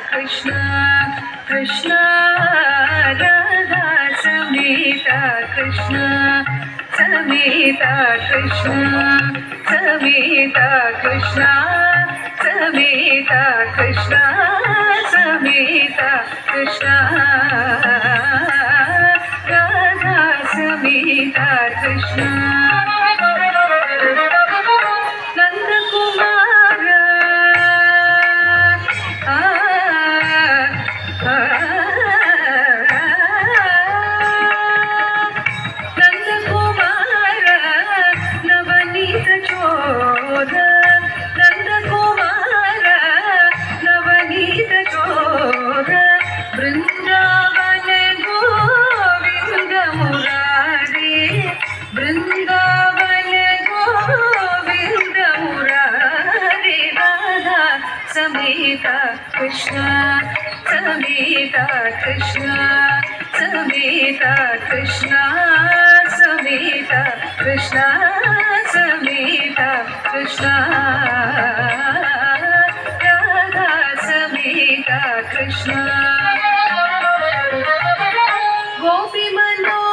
कृष्ण कृष्ण राधा समीता कृष्ण समीता कृष्ण समीता कृष्ण समीता कृष्ण समीता कृष्ण राधा समीता कृष्ण वृंदावन गोविंद मुरारी वृंदावन गोविंद मुरारी राधा समीता कृष्ण समीता कृष्ण समीता कृष्ण समीता कृष्ण समीता कृष्ण राधा समीता कृष्ण गोपी मनो